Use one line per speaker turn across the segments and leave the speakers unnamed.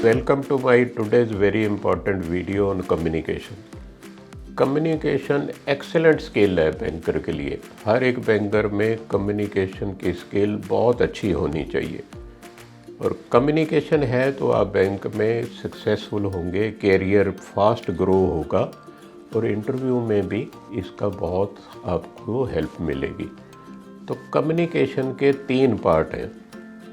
Welcome to my today's very important video on communication. Communication excellent skill है banker के लिए। हर एक banker में कम्युनिकेशन की स्किल बहुत अच्छी होनी चाहिए और कम्युनिकेशन है तो आप बैंक में सक्सेसफुल होंगे, कैरियर फास्ट ग्रो होगा और इंटरव्यू में भी इसका बहुत आपको हेल्प मिलेगी। तो कम्युनिकेशन के 3 पार्ट हैं।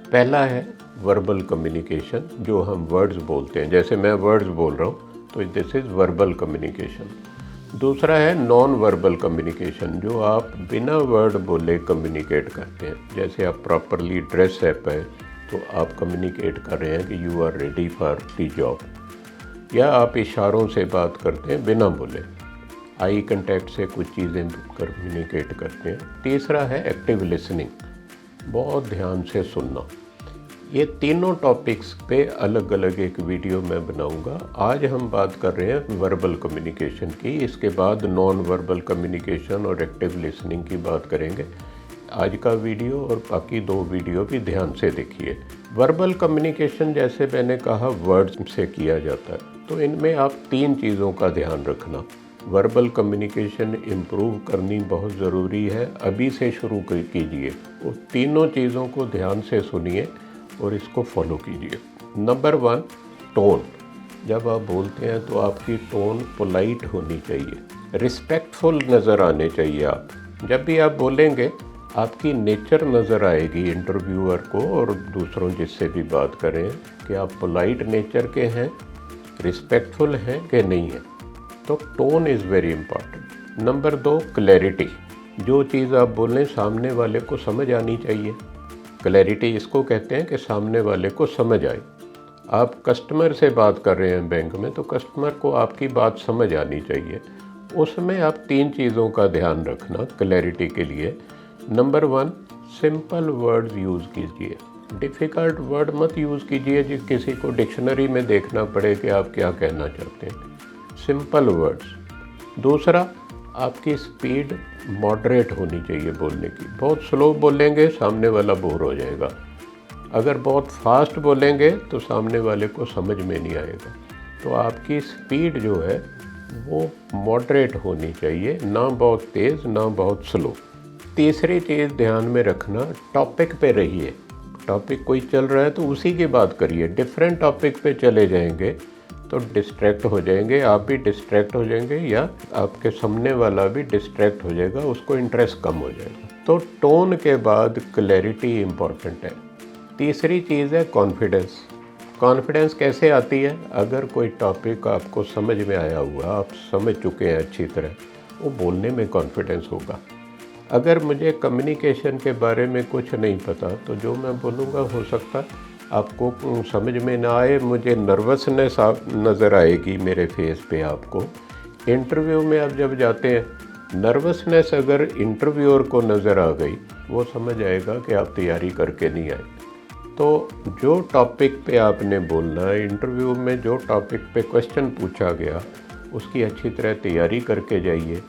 पहला है वर्बल कम्युनिकेशन, जो हम वर्ड्स बोलते हैं, जैसे मैं वर्ड्स बोल रहा हूँ तो दिस इज़ वर्बल कम्युनिकेशन। दूसरा है नॉन वर्बल कम्युनिकेशन, जो आप बिना वर्ड बोले कम्युनिकेट करते हैं। जैसे आप प्रॉपरली ड्रेस अप है तो आप कम्युनिकेट कर रहे हैं कि you are ready for the job, या आप इशारों से बात करते हैं बिना बोले, आई कांटेक्ट से कुछ चीज़ें कम्युनिकेट करते हैं। तीसरा है एक्टिव लिसनिंग, बहुत ध्यान से सुनना। ये तीनों टॉपिक्स पे अलग अलग एक वीडियो मैं बनाऊंगा। आज हम बात कर रहे हैं वर्बल कम्युनिकेशन की, इसके बाद नॉन वर्बल कम्युनिकेशन और एक्टिव लिसनिंग की बात करेंगे। आज का वीडियो और बाकी 2 वीडियो भी ध्यान से देखिए। वर्बल कम्युनिकेशन जैसे मैंने कहा वर्ड्स से किया जाता है, तो इनमें आप 3 चीज़ों का ध्यान रखना। वर्बल कम्युनिकेशन इम्प्रूव करनी बहुत ज़रूरी है, अभी से शुरू कीजिए। वो तीनों चीज़ों को ध्यान से सुनिए और इसको फॉलो कीजिए। Number 1, tone. जब आप बोलते हैं तो आपकी टोन पोलाइट होनी चाहिए, रिस्पेक्टफुल नज़र आने चाहिए। आप जब भी आप बोलेंगे आपकी नेचर नज़र आएगी इंटरव्यूअर को और दूसरों जिससे भी बात करें कि आप पोलाइट नेचर के हैं, रिस्पेक्टफुल हैं कि नहीं हैं। तो tone is very important. Number 2, clarity. जो चीज़ आप बोलें सामने वाले को समझ आनी चाहिए। क्लैरिटी इसको कहते हैं कि सामने वाले को समझ आए। आप कस्टमर से बात कर रहे हैं बैंक में, तो कस्टमर को आपकी बात समझ आनी चाहिए। उसमें आप 3 चीज़ों का ध्यान रखना क्लैरिटी के लिए। नंबर 1, सिंपल वर्ड्स यूज़ कीजिए, डिफ़िकल्ट वर्ड मत यूज़ कीजिए जो किसी को डिक्शनरी में देखना पड़े कि आप क्या कहना चाहते हैं। Simple words. दूसरा, आपकी स्पीड मॉडरेट होनी चाहिए बोलने की। बहुत स्लो बोलेंगे सामने वाला बोर हो जाएगा, अगर बहुत फास्ट बोलेंगे तो सामने वाले को समझ में नहीं आएगा। तो आपकी स्पीड जो है वो मॉडरेट होनी चाहिए, ना बहुत तेज़ ना बहुत स्लो। तीसरी चीज़ ध्यान में रखना, टॉपिक पे रहिए। टॉपिक कोई चल रहा है तो उसी की बात करिए। डिफरेंट टॉपिक पे चले जाएंगे तो डिस्ट्रैक्ट हो जाएंगे, आप भी डिस्ट्रैक्ट हो जाएंगे या आपके सामने वाला भी डिस्ट्रैक्ट हो जाएगा, उसको इंटरेस्ट कम हो जाएगा। तो टोन के बाद क्लैरिटी इम्पॉर्टेंट है। तीसरी चीज़ है कॉन्फिडेंस। कॉन्फिडेंस कैसे आती है? अगर कोई टॉपिक आपको समझ में आया हुआ, आप समझ चुके हैं अच्छी तरह, वो बोलने में कॉन्फिडेंस होगा। अगर मुझे कम्युनिकेशन के बारे में कुछ नहीं पता तो जो मैं बोलूँगा हो सकता आपको समझ में ना आए, मुझे नर्वसनेस नज़र आएगी मेरे फेस पे। आपको इंटरव्यू में आप जब जाते हैं, नर्वसनेस अगर इंटरव्यूअर को नज़र आ गई, वो समझ आएगा कि आप तैयारी करके नहीं आए। तो जो टॉपिक पे आपने बोलना है, इंटरव्यू में जो टॉपिक पे क्वेश्चन पूछा गया उसकी अच्छी तरह तैयारी करके जाइए।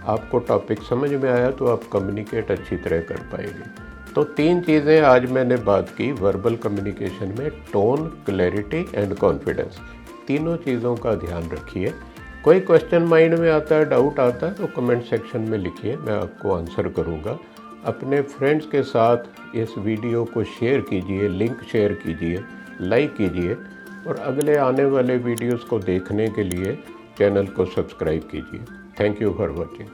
आपको टॉपिक समझ में आया तो आप कम्युनिकेट अच्छी तरह कर पाएंगे। तो 3 चीज़ें आज मैंने बात की वर्बल कम्युनिकेशन में, टोन, क्लैरिटी एंड कॉन्फिडेंस। तीनों चीज़ों का ध्यान रखिए। कोई क्वेश्चन माइंड में आता है, डाउट आता है तो कमेंट सेक्शन में लिखिए, मैं आपको आंसर करूँगा। अपने फ्रेंड्स के साथ इस वीडियो को शेयर कीजिए, लिंक शेयर कीजिए, लाइक कीजिए और अगले आने वाले वीडियोज़ को देखने के लिए चैनल को सब्सक्राइब कीजिए। Thank you for watching.